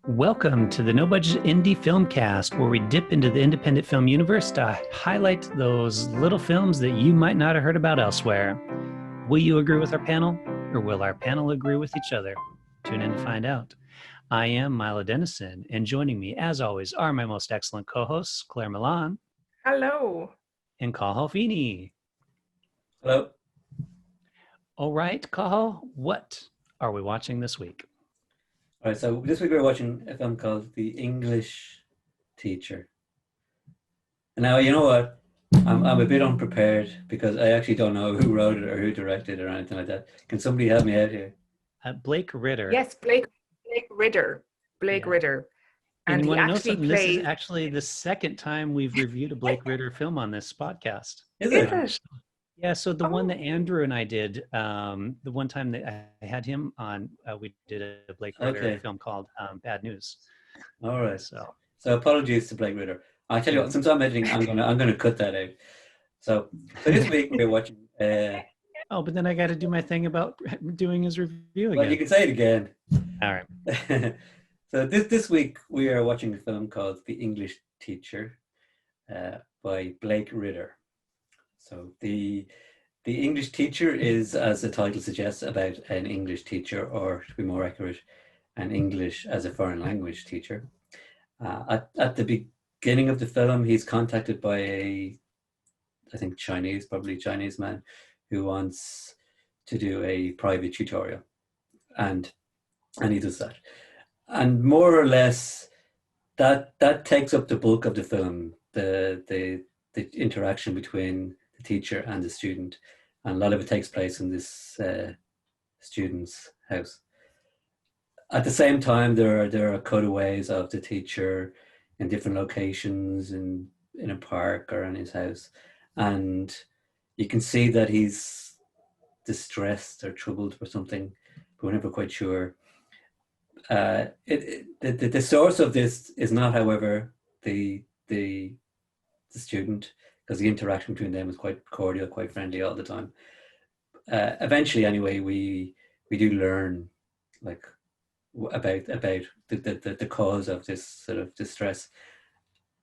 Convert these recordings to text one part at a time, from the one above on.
Welcome to the No Budget Indie Filmcast, where we dip into the independent film universe to highlight those little films that you might not have heard about elsewhere. Will you agree with our panel, or will our panel agree with each other? Tune in to find out. I am Milo Dennison, and joining me, as always, are my most excellent co-hosts, Claire Milan. Hello. And Cathal Feeney. Hello. All right, Cathal, what are we watching this week? All right, so this week we're watching a film called The English Teacher. Now, you know what? I'm a bit unprepared because I actually don't know who wrote it or who directed it or anything like that. Can somebody help me out here? Blake Ritter. Yes, Blake Ritter. Ritter. And you he want to know actually something? plays... This is actually the second time we've reviewed a Blake Ritter film on this podcast. Is Is it? it? Yeah, so the one that Andrew and I did, the one time that I had him on, we did a Blake Ritter film called Bad News. All right. So apologies to Blake Ritter. I tell you what, since I'm editing, I'm gonna cut that out. So this week we're watching. Oh, but then I got to do my thing about doing his review again. Well, you can say it again. All right. So this week we are watching a film called The English Teacher by Blake Ritter. So the English Teacher is, as the title suggests, about an English teacher, or to be more accurate, an English as a foreign language teacher. At the beginning of the film, he's contacted by I think probably Chinese man who wants to do a private tutorial, and he does that. And more or less, that takes up the bulk of the film, the interaction between the teacher and the student, and a lot of it takes place in this student's house. At the same time, there are cutaways of the teacher in different locations, in a park or in his house, and you can see that he's distressed or troubled or something, but we're never quite sure. The source of this is not, however, the student, because the interaction between them is quite cordial, quite friendly all the time. Eventually, anyway, we do learn about the cause of this sort of distress,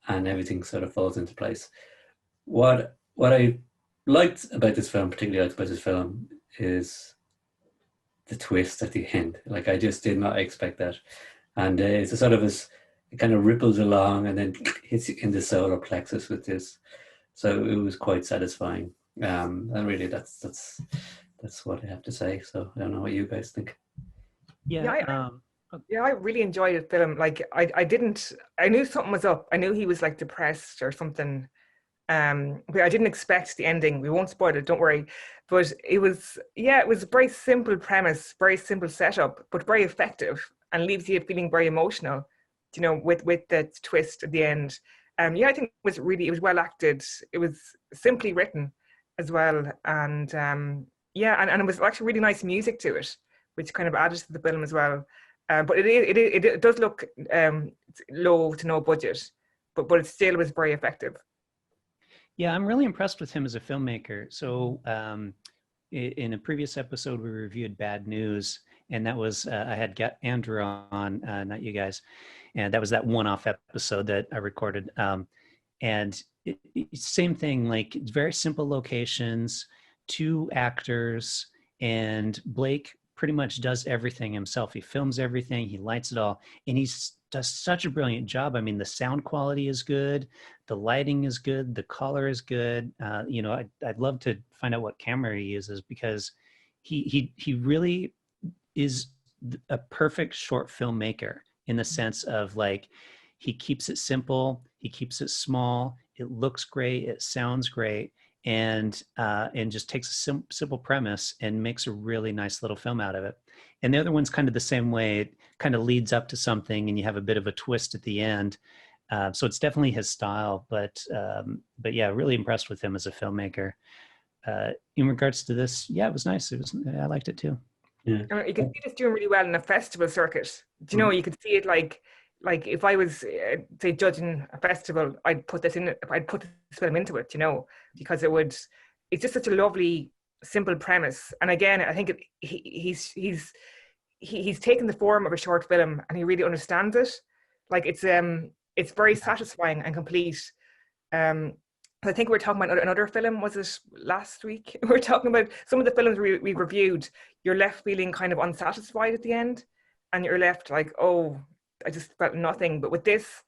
and everything sort of falls into place. What I liked about this film, is the twist at the end. Like, I just did not expect that, and it's a sort of it kind of ripples along and then hits you in the solar plexus with this. So it was quite satisfying, and really that's what I have to say. So I don't know what you guys think. I really enjoyed the film. Like, I knew something was up. I knew he was like depressed or something. But I didn't expect the ending. We won't spoil it, don't worry. But it was a very simple premise, very simple setup, but very effective, and leaves you feeling very emotional, with the twist at the end. I think it was well acted. It was simply written as well. And and it was actually really nice music to it, which kind of added to the film as well. But it does look low to no budget, but it still was very effective. Yeah, I'm really impressed with him as a filmmaker. So in a previous episode, we reviewed Bad News, and that was, I had Andrew on, not you guys, and that was that one-off episode that I recorded. And same thing, like very simple locations, 2 actors, and Blake pretty much does everything himself. He films everything, he lights it all, and does such a brilliant job. I mean, the sound quality is good, the lighting is good, the color is good. I'd love to find out what camera he uses, because he really is a perfect short filmmaker, in the sense of, like, he keeps it simple, he keeps it small, it looks great, it sounds great, and just takes a simple premise and makes a really nice little film out of it. And the other one's kind of the same way. It kind of leads up to something, and you have a bit of a twist at the end. So it's definitely his style. But yeah, really impressed with him as a filmmaker. In regards to this, yeah, it was nice. I liked it too. Yeah. You can see this doing really well in a festival circuit. Do you know? You could see it like if I was say judging a festival, I'd put this film into it, because it's just such a lovely, simple premise. And again, I think he's he's taken the form of a short film and he really understands it. Like it's very satisfying and complete. I think we were talking about another film, was it last week? We were talking about some of the films we reviewed. You're left feeling kind of unsatisfied at the end, and you're left like, oh, I just felt nothing. But with this,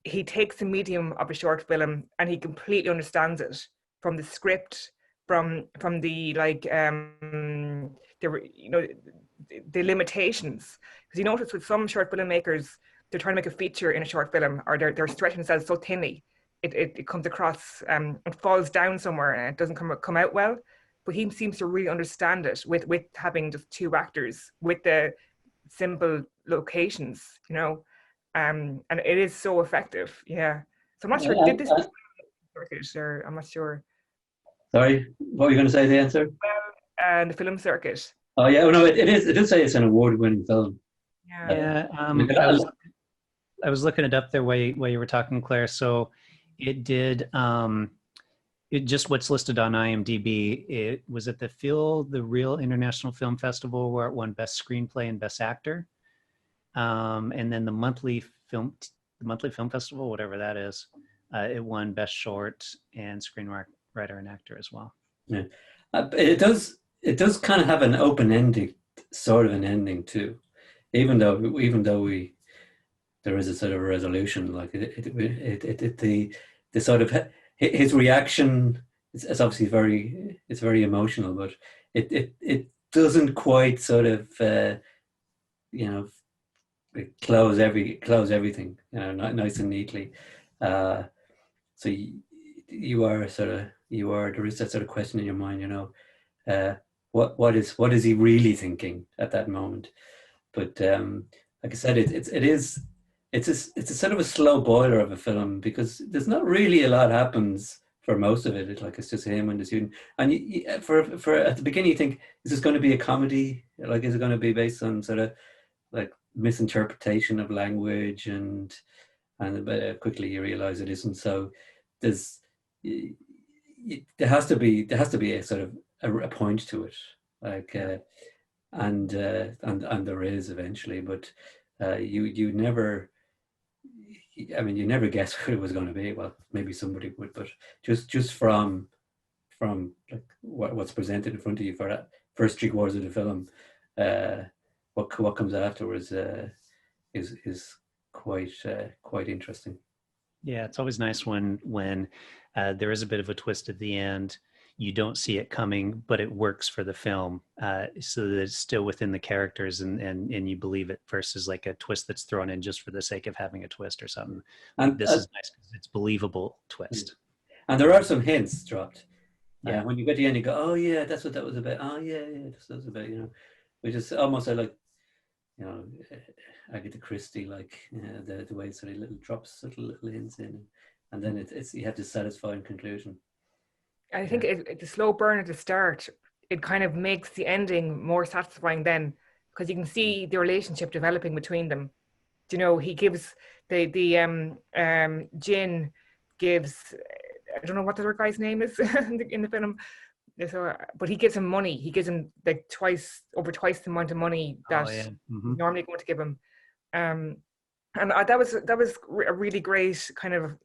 he takes the medium of a short film and he completely understands it, from the script, from the like the limitations. Because you notice with some short film makers, they're trying to make a feature in a short film, or they're stretching themselves so thinly. It comes across, it falls down somewhere and it doesn't come out well. But he seems to really understand it with having just 2 actors with the simple locations, and it is so effective. Yeah. So I'm not sure, did this circuit, or I'm not sure. Sorry, what were you going to say, the answer? And the film circuit. Oh yeah, no, it is. It did say it's an award-winning film. Yeah. I was looking it up there while you were talking, Claire. So it did. It just what's listed on IMDb. It was at the Real International Film Festival, where it won Best Screenplay and Best Actor, and then the monthly film festival, whatever that is, it won Best Short and Screenwriter and Actor as well. Yeah, it does. It does kind of have an open-ended sort of an ending too, even though there is a sort of a resolution. Like the sort of his reaction is obviously very emotional, but it doesn't quite sort of close everything nice and neatly. So there is that sort of question in your mind, what is he really thinking at that moment? But like I said, it's a sort of a slow boiler of a film, because there's not really a lot happens for most of it. It's just him and the student. And for at the beginning, you think, is this going to be a comedy? Like, is it going to be based on sort of like misinterpretation of language, and quickly you realize it isn't. So there has to be a sort of a point to it, like and there is eventually, but you never guess what it was going to be. Well, maybe somebody would, but just from like what's presented in front of you for that first 3/4 of the film, what comes afterwards is quite interesting. Yeah, it's always nice when there is a bit of a twist at the end. You don't see it coming, but it works for the film, so that it's still within the characters, and you believe it, versus like a twist that's thrown in just for the sake of having a twist or something. And this is nice because it's believable twist. And there are some hints dropped. Yeah. When you get to the end, you go, "Oh yeah, that's what that was about." Oh yeah, that's what that was about. Which is almost like Agatha Christie, like the way sort of drops little hints in, and then it's you have this satisfying conclusion. I think the slow burn at the start, it kind of makes the ending more satisfying then, because you can see the relationship developing between them. He gives the Jin gives, I don't know what the other guy's name is in the film. So, but he gives him money. He gives him like over twice the amount of money that he's normally going to give him. And that was a really great kind of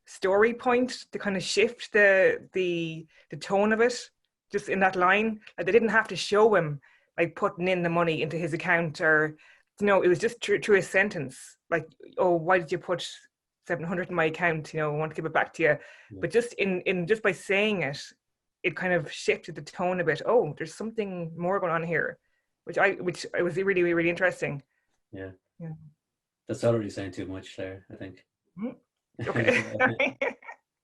story point to kind of shift the tone of it, just in that line. Like, they didn't have to show him like putting in the money into his account, or it was just through a sentence, like, "Oh, why did you put 700 in my account? I want to give it back to you." Yeah. But just in just by saying it, it kind of shifted the tone a bit. Oh, there's something more going on here, which was really, really interesting. Yeah. That's already saying too much there, I think. Okay.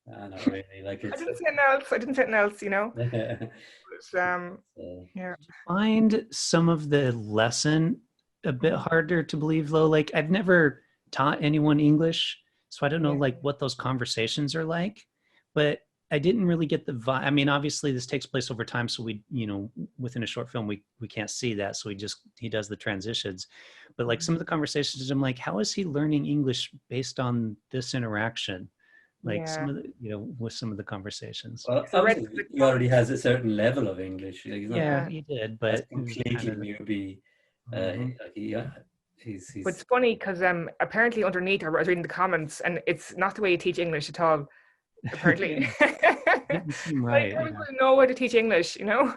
Not really. Like, I didn't say anything else. But, yeah. Find some of the lesson a bit harder to believe, though. Like, I've never taught anyone English, so I don't know like what those conversations are like, but I didn't really get the vibe. I mean, obviously this takes place over time, so we, within a short film, we can't see that. So he does the transitions, but like some of the conversations, I'm like, how is he learning English based on this interaction? Like some of the, with some of the conversations. Well, obviously he already has a certain level of English. He did, but completely newbie He's But it's funny because apparently underneath I was reading the comments, and it's not the way you teach English at all. Apparently, Didn't seem like right. everybody know how to teach English, you know.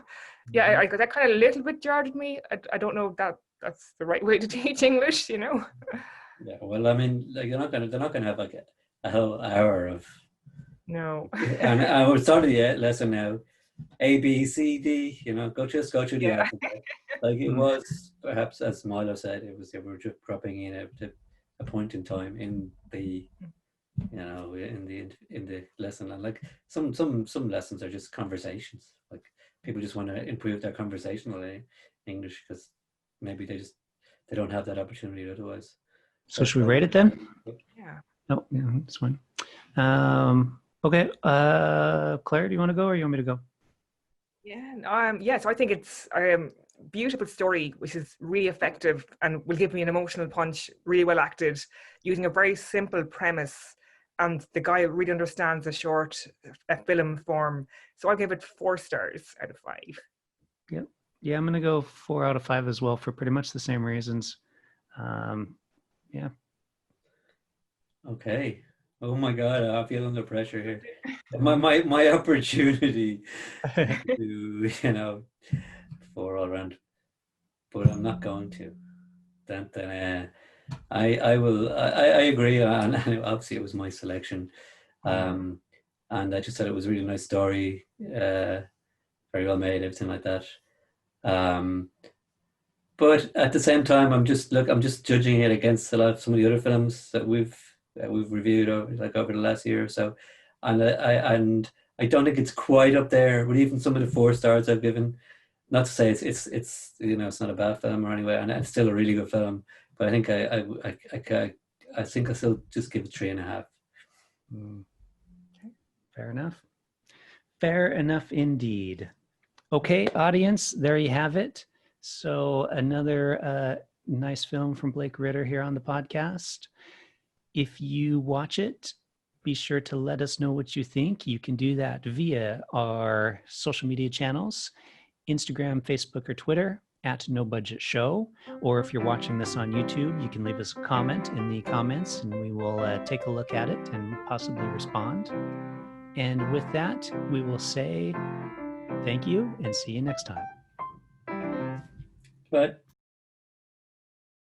Yeah, I got that kind of little bit jarred at me. I don't know if that's the right way to teach English, you know. Yeah, well, I mean, like they're not gonna have like a whole hour of. No. And I was starting the lesson now. A, B, C, D. You know, go through the Yeah. alphabet. Like it was perhaps, as Milo said, they were just dropping in a point in time in the, you know, in the lesson. And like some lessons are just conversations. Like people just want to improve their conversational English because maybe they don't have that opportunity otherwise. So should we rate it then? Yeah. No, yeah, it's fine. Okay, Claire, do you want to go or you want me to go? Yeah. So I think it's beautiful story, which is really effective and will give me an emotional punch. Really well acted, using a very simple premise, and the guy really understands a film form. So I'll give it 4 stars out of 5. Yep. Yeah, I'm gonna go 4 out of 5 as well for pretty much the same reasons. Yeah. Okay. Oh my God, I feel under pressure here. My opportunity to, you know, 4 all around, but I'm not going to. Then I will. I agree, and obviously it was my selection, and I just thought it was a really nice story, very well made, everything like that. But at the same time, I'm just judging it against some of the other films that we've reviewed over the last year or so, and I don't think it's quite up there with even some of the 4 stars I've given. Not to say it's you know, it's not a bad film or anyway, and it's still a really good film. But I think I think I still just give it 3.5. Okay. Fair enough. Fair enough indeed. Okay, audience, there you have it. So another nice film from Blake Ritter here on the podcast. If you watch it, be sure to let us know what you think. You can do that via our social media channels, Instagram, Facebook, or Twitter at No Budget Show. Or if you're watching this on YouTube, you can leave us a comment in the comments and we will take a look at it and possibly respond. And with that, we will say thank you and see you next time. But